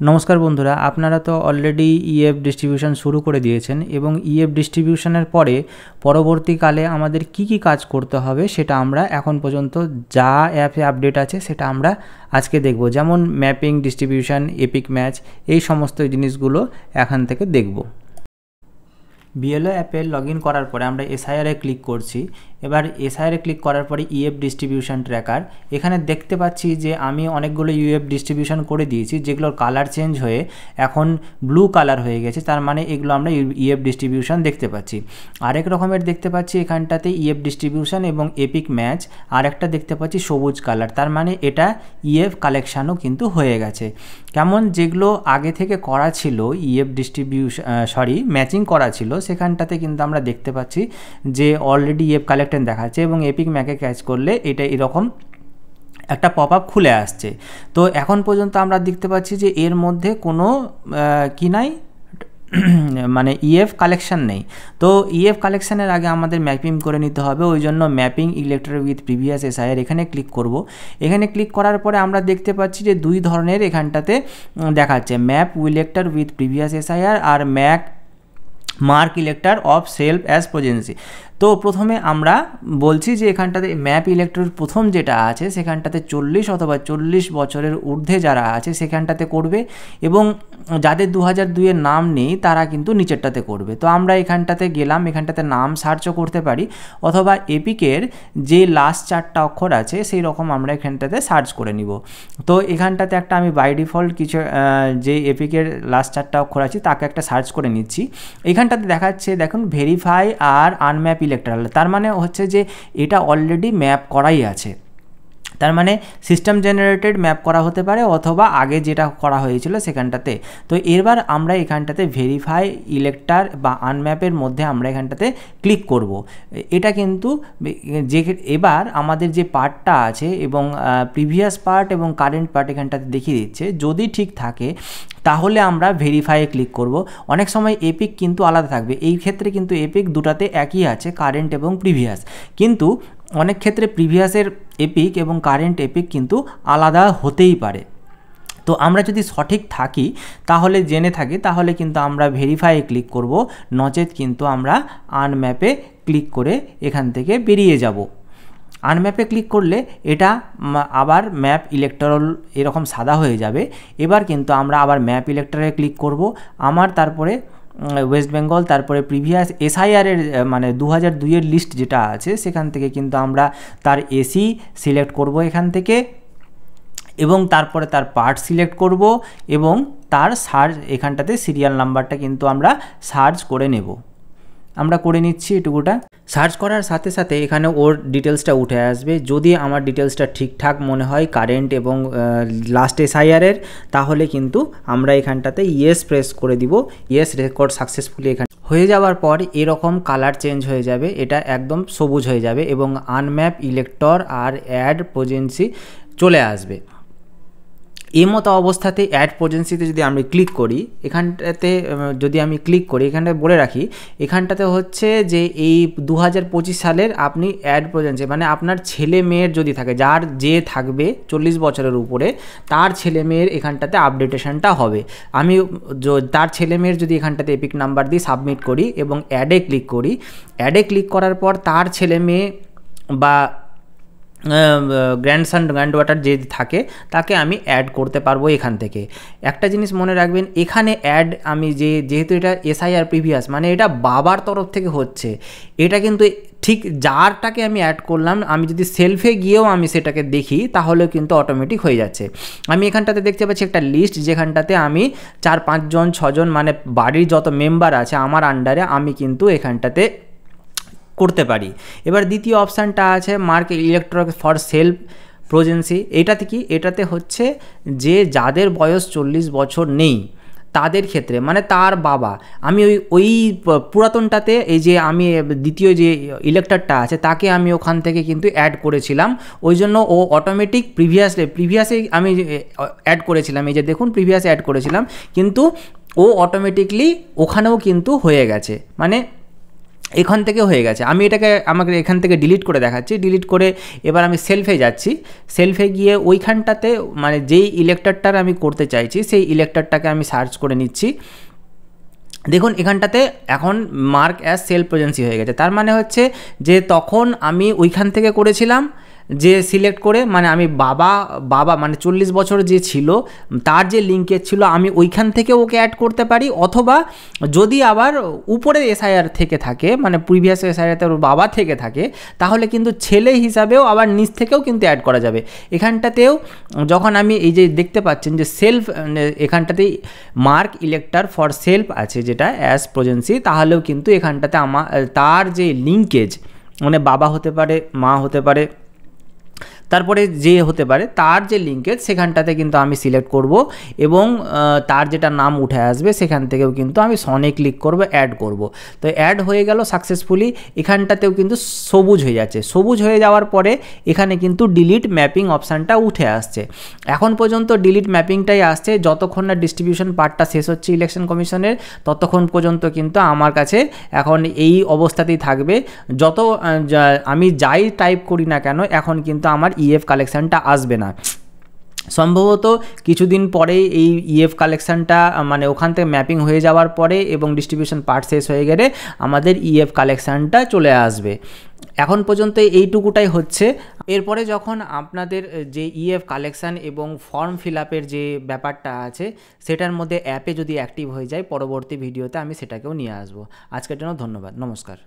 নমস্কার বন্ধুরা, আপনারা তো অলরেডি ইএফ ডিস্ট্রিবিউশন শুরু করে দিয়েছেন এবং ইএফ ডিস্ট্রিবিউশনের পরে পরবর্তীকালে আমাদের কি কাজ করতে হবে সেটা আমরা এখন পর্যন্ত যা অ্যাপে আপডেট আছে সেটা আমরা আজকে দেখব। যেমন ম্যাপিং, ডিস্ট্রিবিউশন, এপিক ম্যাচ, এই সমস্ত জিনিসগুলো এখান থেকে দেখব। বিএলও অ্যাপে লগ ইন করার পরে আমরা এসআইআরে ক্লিক করছি। এবার এসআইআরে ক্লিক করার পরে ইএফ ডিস্ট্রিবিউশন ট্র্যাকার, এখানে দেখতে পাচ্ছি যে আমি অনেকগুলো ইউএফ ডিস্ট্রিবিউশন করে দিয়েছি যেগুলোর কালার চেঞ্জ হয়ে এখন ব্লু কালার হয়ে গেছে, তার মানে এগুলো আমরা ইএফ ডিস্ট্রিবিউশন দেখতে পাচ্ছি। আরেক রকমের দেখতে পাচ্ছি এখানটাতে ইএফ ডিস্ট্রিবিউশন এবং এপিক ম্যাচ, আর একটা দেখতে পাচ্ছি সবুজ কালার, তার মানে এটা ইএফ কালেকশানও কিন্তু হয়ে গেছে। কেমন যেগুলো আগে থেকে করা ছিল ইএফ ডিস্ট্রিবিউশন ম্যাচিং করা ছিল সেখানটাতে কিন্তু আমরা দেখতে পাচ্ছি যে অলরেডি ইএফ কালেক্টেড দেখাচ্ছে এবং এপিক ম্যাকে ক্যাচ করলে এটা এরকম একটা পপ আপ খুলে আসছে। তো এখন পর্যন্ত আমরা দেখতে পাচ্ছি যে এর মধ্যে কোনো কি নাই, মানে ইএফ কালেকশান নেই। তো ইএফ কালেকশানের আগে আমাদের ম্যাপিং করে নিতে হবে, ওই জন্য mapping elector with previous SIR এখানে ক্লিক করব। এখানে ক্লিক করার পরে আমরা দেখতে পাচ্ছি যে দুই ধরনের এখানটাতে দেখাচ্ছে, map elector with previous SIR আর mark elector of self as presence. তো প্রথমে আমরা বলছি যে এখানটাতে ম্যাপ ইলেক্টর প্রথম যেটা আছে সেখানটাতে 40 অথবা 40 বছরের ঊর্ধ্বে যারা আছে সেখানটাতে করবে এবং যাদের 2002-এর নাম নেই তারা কিন্তু নিচেরটাতে করবে। তো আমরা এখানটাতে গেলাম, এখানটাতে নাম সার্চও করতে পারি অথবা এপিকের যে লাস্ট 4টা অক্ষর আছে সেই রকম আমরা এখানটাতে সার্চ করে নিব। তো এখানটাতে একটা আমি বাই ডিফল্ট কিছু যে এপিকের লাস্ট 4টা অক্ষর আছে তাকে একটা সার্চ করে নিচ্ছি। এখানটাতে দেখাচ্ছে দেখুন ভেরিফাই আর আনম্যাপ ইলেক্টরাল, তার মানে হচ্ছে যে এটা অলরেডি ম্যাপ করাই আছে, তার মানে সিস্টেম জেনারেটেড ম্যাপ করা হতে পারে অথবা আগে যেটা করা হয়েছিল সেখানটাতে। তো এবার আমরা এখানটাতে ভেরিফাই ইলেক্টর বা আনম্যাপের মধ্যে আমরা এখানটাতে ক্লিক করব। এটা কিন্তু যে এবার আমাদের যে পার্টটা আছে এবং প্রিভিয়াস পার্ট এবং কারেন্ট পার্ট এখানটাতে দেখিয়ে দিচ্ছে, যদি ঠিক থাকে তাহলে আমরা ভেরিফাইয়ে ক্লিক করব। অনেক সময় এপিক কিন্তু আলাদা থাকবে, এই ক্ষেত্রে কিন্তু এপিক দুটাতে একই আছে, কারেন্ট এবং প্রিভিয়াস, কিন্তু অনেক ক্ষেত্রে প্রিভিয়াসের এপিক এবং কারেন্ট এপিক কিন্তু আলাদা হতেই পারে। তো আমরা যদি সঠিক থাকি তাহলে জেনে থাকি তাহলে কিন্তু আমরা ভেরিফাইয়ে ক্লিক করব, নচেত কিন্তু আমরা আনম্যাপে ক্লিক করে এখান থেকে বেরিয়ে যাব। আনম্যাপে ক্লিক করলে এটা আবার ম্যাপ ইলেক্টরাল এরকম সাদা হয়ে যাবে। এবার কিন্তু আমরা আবার ম্যাপ ইলেক্টরে ক্লিক করব। আমার তারপরে ওয়েস্ট বেঙ্গল, তারপরে প্রিভিয়াস এসআইআরের মানে 2002-এর লিস্ট যেটা আছে সেখান থেকে কিন্তু আমরা তার এসি সিলেক্ট করব এখান থেকে এবং তারপরে তার পার্ট সিলেক্ট করব এবং তার সার্চ এখানটাতে সিরিয়াল নাম্বারটা কিন্তু আমরা সার্চ করে নেব। আমরা করে নিচ্ছি এটুকুটা। সার্চ করার সাথে সাথে এখানে ওর ডিটেলসটা উঠে আসবে। যদি আমার ডিটেলসটা ঠিকঠাক মনে হয় কারেন্ট এবং লাস্ট এসআইআরের, তাহলে কিন্তু আমরা এখানটাতে ইয়েস প্রেস করে দিব। ইয়েস, রেকর্ড সাকসেসফুলি এখানে হয়ে যাওয়ার পর এরকম কালার চেঞ্জ হয়ে যাবে, এটা একদম সবুজ হয়ে যাবে এবং আনম্যাপ ইলেক্টর আর অ্যাড প্রজেন্সি চলে আসবে। এই মতো অবস্থাতে অ্যাড প্রজেন্সিতে যদি আমি ক্লিক করি, এখানটাতে যদি আমি ক্লিক করি, এখানটাতে বলে রাখি এখানটাতে হচ্ছে যে এই 2025 সালের আপনি অ্যাড প্রজেন্সি মানে আপনার ছেলে মেয়ের যদি থাকে, যার যে থাকবে 40 বছরের উপরে তার ছেলে মেয়ের এখানটাতে আপডেটেশনটা হবে। আমি তার ছেলে মেয়ের যদি এখানটাতে এপিক নাম্বার দিয়ে সাবমিট করি এবং অ্যাডে ক্লিক করি, অ্যাডে ক্লিক করার পর তার ছেলে মেয়ে বা গ্র্যান্ডসন গ্র্যান্ডওয়াটার যে থাকে তাকে আমি অ্যাড করতে পারবো এখান থেকে। একটা জিনিস মনে রাখবেন, এখানে অ্যাড আমি যেহেতু এটা এসআইআর প্রিভিয়াস মানে এটা বাবার তরফ থেকে হচ্ছে, এটা কিন্তু ঠিক যারটাকে আমি অ্যাড করলাম আমি যদি সেলফে গিয়েও আমি সেটাকে দেখি তাহলে কিন্তু অটোমেটিক হয়ে যাচ্ছে। আমি এখানটাতে দেখতে পাচ্ছি একটা লিস্ট যেখানটাতে আমি 4-5 জন 6 জন মানে বাড়ির যত মেম্বার আছে আমার আন্ডারে আমি কিন্তু এখানটাতে করতে পারি। এবার দ্বিতীয় অপশানটা আছে মার্ক ইলেক্টর ফর সেলফ প্রজেন্সি। এটাতে কি, এটাতে হচ্ছে যে যাদের বয়স 40 বছর নেই তাদের ক্ষেত্রে মানে তার বাবা, আমি ওই পুরাতনটাতে এই যে আমি দ্বিতীয় যে ইলেক্টরটা আছে তাকে আমি ওখান থেকে কিন্তু অ্যাড করেছিলাম, ওই জন্য ও অটোমেটিক প্রিভিয়াসে আমি অ্যাড করেছিলাম, এই যে দেখুন প্রিভিয়াসে অ্যাড করেছিলাম কিন্তু ও অটোমেটিকলি ওখানেও কিন্তু হয়ে গেছে। মানে এখান থেকে হয়ে গেছে। আমি এটাকে আমাকে এখান থেকে ডিলিট করে দেখাচ্ছি। ডিলিট করে এবার আমি সেলফে যাচ্ছি। সেলফে গিয়ে ওইখানটাতে মানে যেই ইলেক্টরটার আমি করতে চাইছি সেই ইলেক্টরটাকে আমি সার্চ করে নিচ্ছি। দেখুন এখানটাতে এখন মার্ক অ্যাজ সেলফ প্রেজেন্সি হয়ে গেছে। তার মানে হচ্ছে যে তখন আমি ওইখান থেকে করেছিলাম যে সিলেক্ট করে, মানে আমি বাবা মানে 40 বছর যে ছিল তার যে লিঙ্কেজ ছিল আমি ওইখান থেকে ওকে অ্যাড করতে পারি, অথবা যদি আবার উপরে এসআইআর থেকে থাকে মানে প্রিভিয়াস এসআইআরতে ওর বাবা থেকে থাকে তাহলে কিন্তু ছেলে হিসাবেও আবার নিচ থেকেও কিন্তু অ্যাড করা যাবে। এখানটাতেও যখন আমি এই যে দেখতে পাচ্ছেন যে সেলফ, এখানটাতেই মার্ক ইলেক্টর ফর সেলফ আছে যেটা অ্যাজ প্রেজেন্সি, তাহলেও কিন্তু এখানটাতে আমার তার যে লিঙ্কেজ মানে বাবা হতে পারে, মা হতে পারে, তারপরে যে হতে পারে তার যে লিঙ্কেজ সেখানটাতে কিন্তু আমি সিলেক্ট করব এবং তার যেটা নাম উঠে আসবে সেখান থেকেও কিন্তু আমি সনে ক্লিক করব, অ্যাড করব। তো অ্যাড হয়ে গেল সাকসেসফুলি। এখানটাতেও কিন্তু সবুজ হয়ে যাচ্ছে। সবুজ হয়ে যাওয়ার পরে এখানে কিন্তু ডিলিট ম্যাপিং অপশানটা উঠে আসছে। এখন পর্যন্ত ডিলিট ম্যাপিংটাই আসছে, যতক্ষণ না ডিস্ট্রিবিউশন পার্টটা শেষ হচ্ছে ইলেকশন কমিশনের ততক্ষণ পর্যন্ত কিন্তু আমার কাছে এখন এই অবস্থাতেই থাকবে। আমি যাই টাইপ করি না কেন এখন কিন্তু আমার ইএফ কালেকশানটা আসবে না। সম্ভবত কিছুদিন পরেই এই ইএফ কালেকশানটা মানে ওখান থেকে ম্যাপিং হয়ে যাওয়ার পরে এবং ডিস্ট্রিবিউশন পার্ট শেষ হয়ে গেলে আমাদের ইএফ কালেকশানটা চলে আসবে। এখন পর্যন্ত এইটুকুটাই হচ্ছে। এরপরে যখন আপনাদের যে ইএফ কালেকশান এবং ফর্ম ফিল আপের যে ব্যাপারটা আছে সেটার মধ্যে অ্যাপে যদি অ্যাক্টিভ হয়ে যায় পরবর্তী ভিডিওতে আমি সেটাকেও নিয়ে আসবো। আজকের জন্য ধন্যবাদ, নমস্কার।